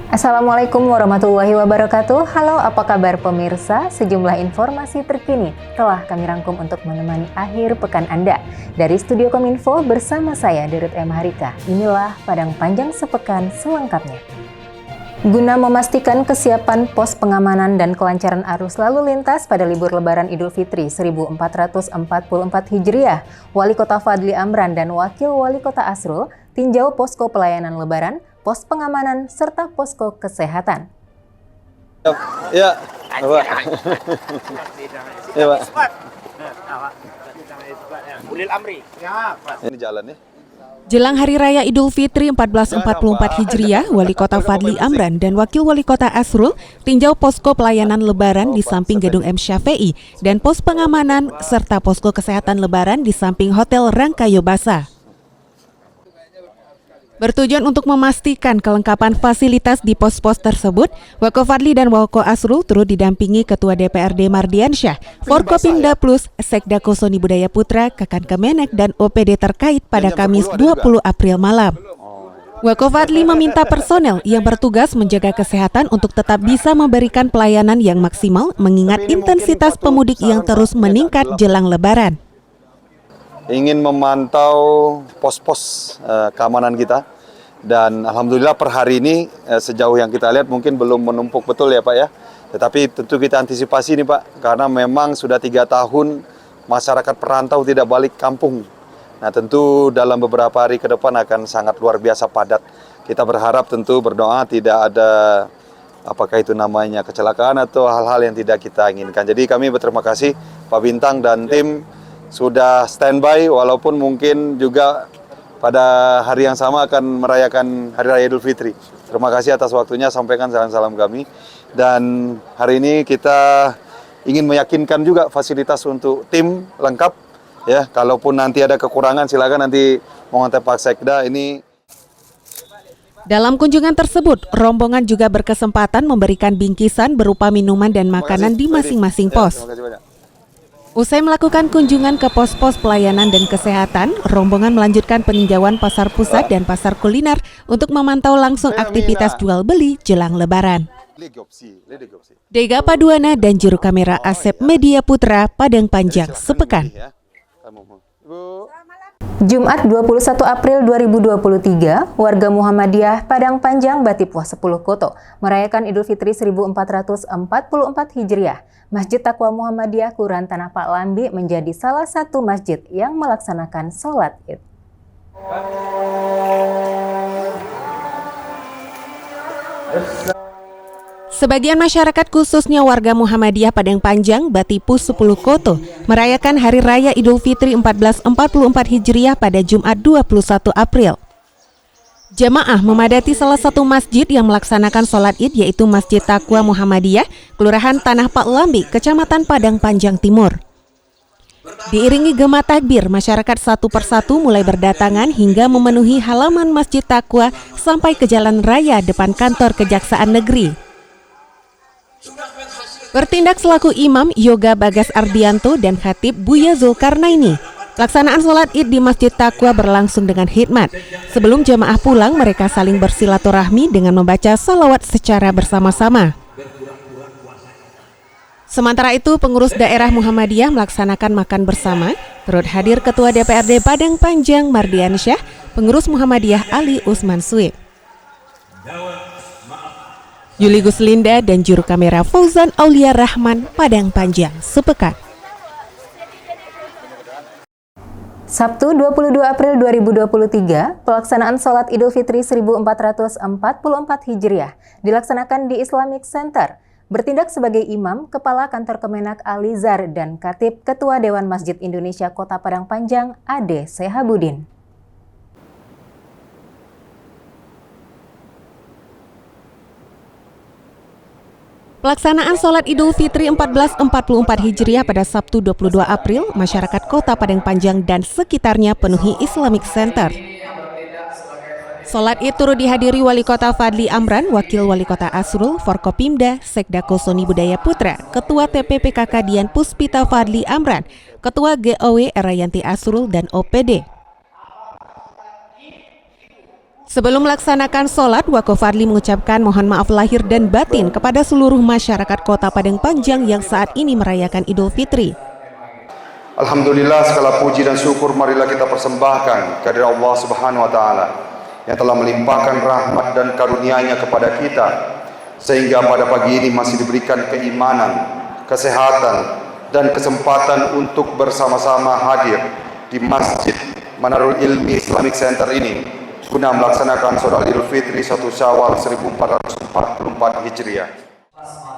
Assalamualaikum warahmatullahi wabarakatuh. Halo, apa kabar pemirsa? Sejumlah informasi terkini telah kami rangkum untuk menemani akhir pekan Anda. Dari Studio Kominfo bersama saya, Dirut M. Harika. Inilah Padang Panjang Sepekan selengkapnya. Guna memastikan kesiapan pos pengamanan dan kelancaran arus lalu lintas pada libur Lebaran Idul Fitri 1444 Hijriah, Wali Kota Fadli Amran dan Wakil Wali Kota Asrul tinjau posko pelayanan Lebaran, pos pengamanan, serta posko kesehatan. Ya, Pak. Ya, Pak. Ini jalan ya. Jelang Hari Raya Idul Fitri 1444 Hijriah, Wali Kota Fadli Amran dan Wakil Wali Kota Asrul tinjau posko pelayanan Lebaran di samping Gedung M. Syafi'i dan pos pengamanan serta posko kesehatan Lebaran di samping Hotel Rangkayo Basa. Bertujuan untuk memastikan kelengkapan fasilitas di pos-pos tersebut, Wako Fadli dan Wako Asrul turut didampingi Ketua DPRD Mardiansyah, Forkopimda Plus, Sekda Kosoni Budaya Putra, Kakan Kemenek, dan OPD terkait pada Kamis 20 April malam. Wako Fadli meminta personel yang bertugas menjaga kesehatan untuk tetap bisa memberikan pelayanan yang maksimal mengingat intensitas pemudik yang terus meningkat jelang Lebaran. Ingin memantau pos-pos keamanan kita, dan alhamdulillah per hari ini sejauh yang kita lihat mungkin belum menumpuk betul ya Pak ya, tetapi tentu kita antisipasi nih Pak, karena memang sudah 3 tahun masyarakat perantau tidak balik kampung. Nah tentu dalam beberapa hari ke depan akan sangat luar biasa padat. Kita berharap tentu berdoa tidak ada apakah itu namanya kecelakaan atau hal-hal yang tidak kita inginkan. Jadi kami berterima kasih Pak Bintang dan tim sudah standby, walaupun mungkin juga pada hari yang sama akan merayakan Hari Raya Idul Fitri. Terima kasih atas waktunya, sampaikan salam-salam kami. Dan hari ini kita ingin meyakinkan juga fasilitas untuk tim lengkap. Ya, kalaupun nanti ada kekurangan silakan nanti mengontak Pak Sekda ini. Dalam kunjungan tersebut, rombongan juga berkesempatan memberikan bingkisan berupa minuman dan makanan di masing-masing pos. Terima kasih banyak. Usai melakukan kunjungan ke pos-pos pelayanan dan kesehatan, rombongan melanjutkan peninjauan pasar pusat dan pasar kuliner untuk memantau langsung aktivitas jual beli jelang Lebaran. Dega Paduana dan juru kamera Asep Media Putra, Padang Panjang Sepekan. Jumat 21 April 2023, warga Muhammadiyah Padang Panjang Batipuah 10 Koto merayakan Idul Fitri 1444 Hijriah. Masjid Taqwa Muhammadiyah Kelurahan Tanah Pak Lambi menjadi salah satu masjid yang melaksanakan sholat Id. Sebagian masyarakat khususnya warga Muhammadiyah Padang Panjang Batipuh 10 Koto merayakan Hari Raya Idul Fitri 1444 Hijriah pada Jumat 21 April. Jamaah memadati salah satu masjid yang melaksanakan sholat Id, yaitu Masjid Taqwa Muhammadiyah, Kelurahan Tanah Pak Lambi, Kecamatan Padang Panjang Timur. Diiringi gema takbir, masyarakat satu persatu mulai berdatangan hingga memenuhi halaman Masjid Taqwa sampai ke Jalan Raya depan kantor Kejaksaan Negeri. Bertindak selaku imam Yoga Bagas Ardianto dan khatib Buya Zulkarnaini. Pelaksanaan sholat Id di Masjid Taqwa berlangsung dengan hikmat. Sebelum jamaah pulang, mereka saling bersilaturahmi dengan membaca salawat secara bersama-sama. Sementara itu, pengurus daerah Muhammadiyah melaksanakan makan bersama. Turut hadir Ketua DPRD Padang Panjang Mardiansyah, pengurus Muhammadiyah Ali Usman Suib, Yuli Guslinda dan juru kamera Fauzan Aulia Rahman, Padang Panjang Sepekan. Sabtu 22 April 2023, pelaksanaan sholat Idul Fitri 1444 Hijriah dilaksanakan di Islamic Center. Bertindak sebagai imam, Kepala Kantor Kemenak Alizar dan Khatib Ketua Dewan Masjid Indonesia Kota Padang Panjang Ade Sehabudin. Pelaksanaan sholat Idul Fitri 1444 Hijriah pada Sabtu 22 April, masyarakat Kota Padang Panjang dan sekitarnya penuhi Islamic Center. Sholat Id turut dihadiri Wali Kota Fadli Amran, Wakil Wali Kota Asrul, Forkopimda, Sekda Kosoni Budaya Putra, Ketua TPPKK Dian Puspita Fadli Amran, Ketua GOW Erayanti Asrul, dan OPD. Sebelum melaksanakan sholat, Wako Fadli mengucapkan mohon maaf lahir dan batin kepada seluruh masyarakat Kota Padang Panjang yang saat ini merayakan Idul Fitri. Alhamdulillah, segala puji dan syukur marilah kita persembahkan kehadirat Allah Subhanahu wa taala yang telah melimpahkan rahmat dan karunia-Nya kepada kita sehingga pada pagi ini masih diberikan keimanan, kesehatan dan kesempatan untuk bersama-sama hadir di Masjid Manarul Ilmi Islamic Center ini guna melaksanakan sholat Idul Fitri 1 Syawal 1444 Hijriah.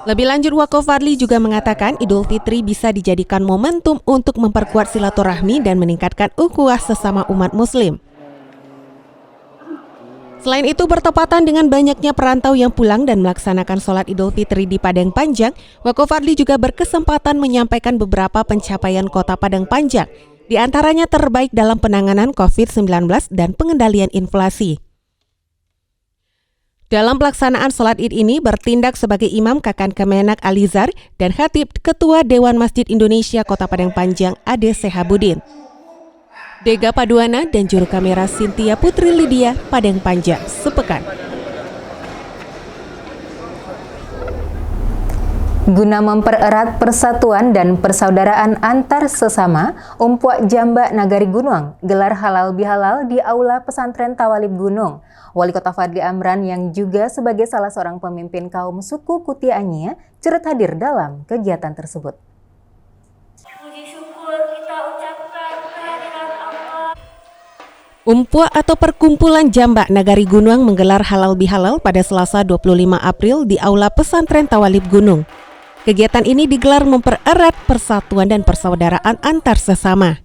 Lebih lanjut, Wako Fadli juga mengatakan Idul Fitri bisa dijadikan momentum untuk memperkuat silaturahmi dan meningkatkan ukhuwah sesama umat Muslim. Selain itu, bertepatan dengan banyaknya perantau yang pulang dan melaksanakan sholat Idul Fitri di Padang Panjang, Wako Fadli juga berkesempatan menyampaikan beberapa pencapaian Kota Padang Panjang, di antaranya terbaik dalam penanganan COVID-19 dan pengendalian inflasi. Dalam pelaksanaan sholat Id ini bertindak sebagai Imam Kakan Kemenak Alizar dan Khatib Ketua Dewan Masjid Indonesia Kota Padang Panjang Ade Sehabudin. Dega Paduana dan juru kamera Cynthia Putri Lydia, Padang Panjang, sepekan. Guna mempererat persatuan dan persaudaraan antar sesama, Umpuak Jamba Nagari Gunung gelar halal bihalal di Aula Pesantren Tawalib Gunung. Wali Kota Fadli Amran yang juga sebagai salah seorang pemimpin kaum suku Kutia Anyia turut hadir dalam kegiatan tersebut. Puji syukur kita ucapkan kehadirat Allah. Umpuak atau Perkumpulan Jamba Nagari Gunung menggelar halal bihalal pada Selasa 25 April di Aula Pesantren Tawalib Gunung. Kegiatan ini digelar mempererat persatuan dan persaudaraan antar sesama.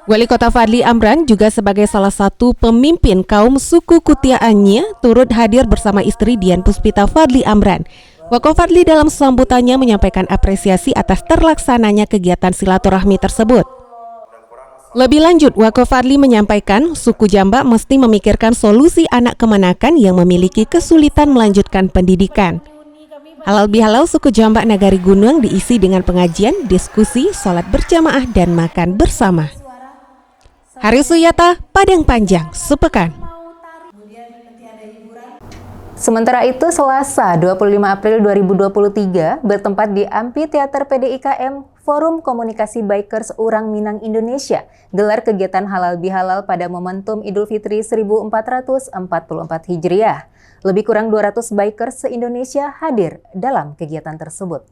Wali Kota Fadli Amran juga sebagai salah satu pemimpin kaum suku Kutia Anyia turut hadir bersama istri Dian Puspita Fadli Amran. Wako Fadli dalam sambutannya menyampaikan apresiasi atas terlaksananya kegiatan silaturahmi tersebut. Lebih lanjut, Wako Fadli menyampaikan suku Jamba mesti memikirkan solusi anak kemanakan yang memiliki kesulitan melanjutkan pendidikan. Halal bihalal suku Jamba Nagari Gunung diisi dengan pengajian, diskusi, sholat berjamaah, dan makan bersama. Hari Suyata, Padang Panjang, sepekan. Sementara itu, Selasa 25 April 2023 bertempat di Amphitheater PDIKM Forum Komunikasi Bikers Urang Minang Indonesia gelar kegiatan halal bihalal pada momentum Idul Fitri 1444 Hijriah. Lebih kurang 200 bikers se-Indonesia hadir dalam kegiatan tersebut.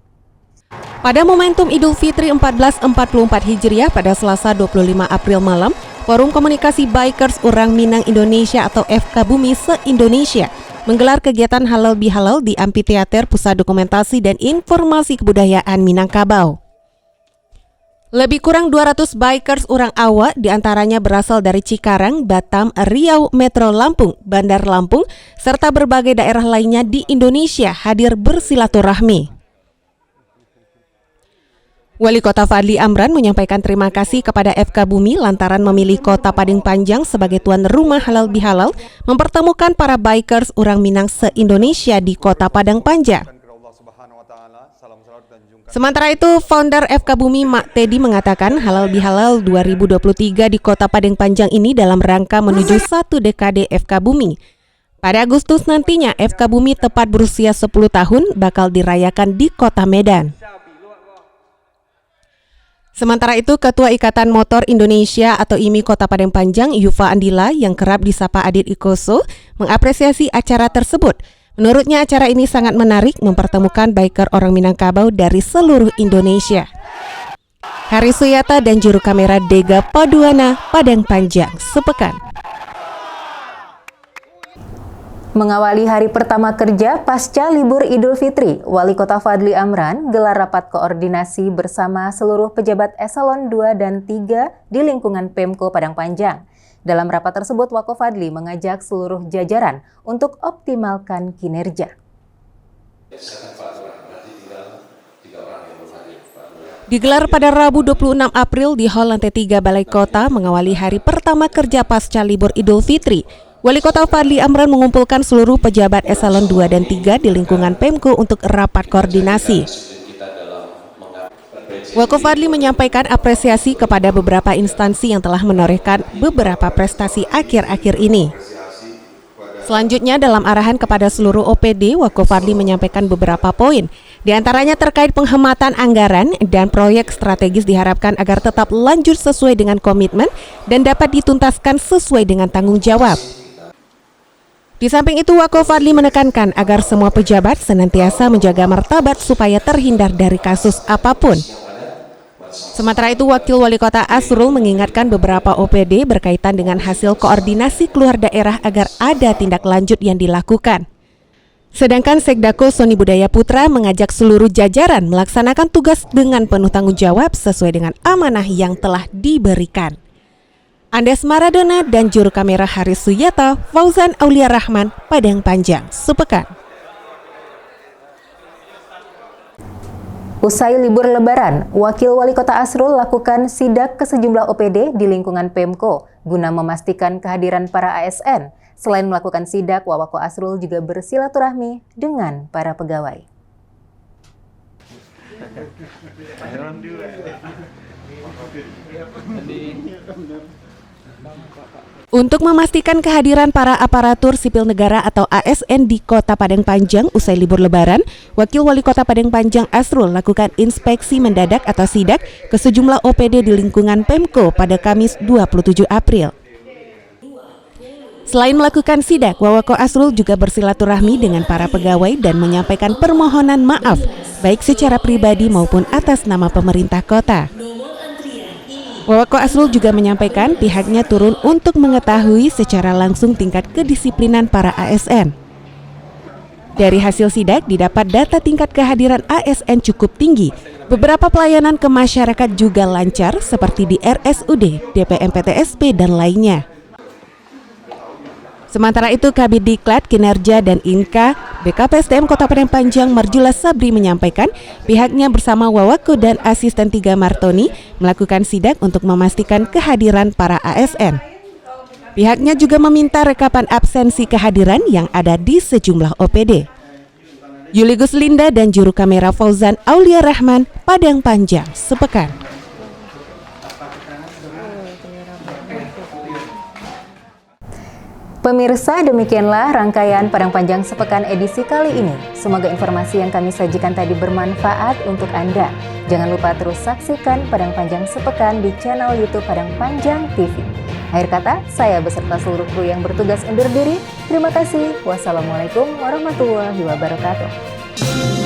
Pada momentum Idul Fitri 1444 Hijriah pada Selasa 25 April malam, Forum Komunikasi Bikers Urang Minang Indonesia atau FKBUMI se-Indonesia menggelar kegiatan halal bihalal di Amphitheater Pusat Dokumentasi dan Informasi Kebudayaan Minangkabau. Lebih kurang 200 bikers Urang Awak diantaranya berasal dari Cikarang, Batam, Riau, Metro Lampung, Bandar Lampung, serta berbagai daerah lainnya di Indonesia hadir bersilaturahmi. Wali Kota Fadli Amran menyampaikan terima kasih kepada FKBUMI lantaran memilih Kota Padang Panjang sebagai tuan rumah halal bihalal, mempertemukan para bikers Urang Minang se-Indonesia di Kota Padang Panjang. Sementara itu, founder FKBUMI Mak Teddy mengatakan halal bihalal 2023 di Kota Padang Panjang ini dalam rangka menuju 1 dekade FKBUMI. Pada Agustus nantinya, FKBUMI tepat berusia 10 tahun bakal dirayakan di Kota Medan. Sementara itu, Ketua Ikatan Motor Indonesia atau IMI Kota Padang Panjang, Yufa Andila, yang kerap disapa Adit Ikoso, mengapresiasi acara tersebut. Menurutnya acara ini sangat menarik mempertemukan biker orang Minangkabau dari seluruh Indonesia. Hari Suyata dan juru kamera Dega Paduana, Padang Panjang, sepekan. Mengawali hari pertama kerja pasca libur Idul Fitri, Wali Kota Fadli Amran gelar rapat koordinasi bersama seluruh pejabat eselon 2 dan 3 di lingkungan Pemko Padang Panjang. Dalam rapat tersebut, Wako Fadli mengajak seluruh jajaran untuk optimalkan kinerja. Digelar pada Rabu 26 April di Hall Lantai 3 Balai Kota mengawali hari pertama kerja pasca libur Idul Fitri. Wali Kota Fadli Amran mengumpulkan seluruh pejabat eselon 2 dan 3 di lingkungan Pemko untuk rapat koordinasi. Wako Fadli menyampaikan apresiasi kepada beberapa instansi yang telah menorehkan beberapa prestasi akhir-akhir ini. Selanjutnya dalam arahan kepada seluruh OPD, Wako Fadli menyampaikan beberapa poin. Di antaranya terkait penghematan anggaran dan proyek strategis diharapkan agar tetap lanjut sesuai dengan komitmen dan dapat dituntaskan sesuai dengan tanggung jawab. Di samping itu, Wako Fadli menekankan agar semua pejabat senantiasa menjaga martabat supaya terhindar dari kasus apapun. Sementara itu, Wakil Wali Kota Asrul mengingatkan beberapa OPD berkaitan dengan hasil koordinasi keluar daerah agar ada tindak lanjut yang dilakukan. Sedangkan Sekdako Soni Budaya Putra mengajak seluruh jajaran melaksanakan tugas dengan penuh tanggung jawab sesuai dengan amanah yang telah diberikan. Andes Maradona dan juru kamera Haris Suyata, Fauzan Aulia Rahman, Padang Panjang, sepekan. Usai libur Lebaran, Wakil Wali Kota Asrul lakukan sidak ke sejumlah OPD di lingkungan Pemko guna memastikan kehadiran para ASN. Selain melakukan sidak, Wawako Asrul juga bersilaturahmi dengan para pegawai. Untuk memastikan kehadiran para aparatur sipil negara atau ASN di Kota Padang Panjang usai libur Lebaran, Wakil Wali Kota Padang Panjang Asrul lakukan inspeksi mendadak atau sidak ke sejumlah OPD di lingkungan Pemko pada Kamis 27 April. Selain melakukan sidak, Wawako Asrul juga bersilaturahmi dengan para pegawai dan menyampaikan permohonan maaf, baik secara pribadi maupun atas nama pemerintah kota. Wawako Asrul juga menyampaikan pihaknya turun untuk mengetahui secara langsung tingkat kedisiplinan para ASN. Dari hasil sidak didapat data tingkat kehadiran ASN cukup tinggi. Beberapa pelayanan ke masyarakat juga lancar seperti di RSUD, DPM PTSP, dan lainnya. Sementara itu, Kabid Diklat, Kinerja, dan Inka, BKPSDM Kota Padang Panjang Marjula Sabri menyampaikan pihaknya bersama Wawako dan Asisten 3 Martoni melakukan sidak untuk memastikan kehadiran para ASN. Pihaknya juga meminta rekapan absensi kehadiran yang ada di sejumlah OPD. Yuligus Linda dan juru kamera Fauzan Aulia Rahman, Padang Panjang, sepekan. Pemirsa, demikianlah rangkaian Padang Panjang sepekan edisi kali ini. Semoga informasi yang kami sajikan tadi bermanfaat untuk Anda. Jangan lupa terus saksikan Padang Panjang sepekan di channel YouTube Padang Panjang TV. Akhir kata, saya beserta seluruh kru yang bertugas undur diri. Terima kasih. Wassalamualaikum warahmatullahi wabarakatuh.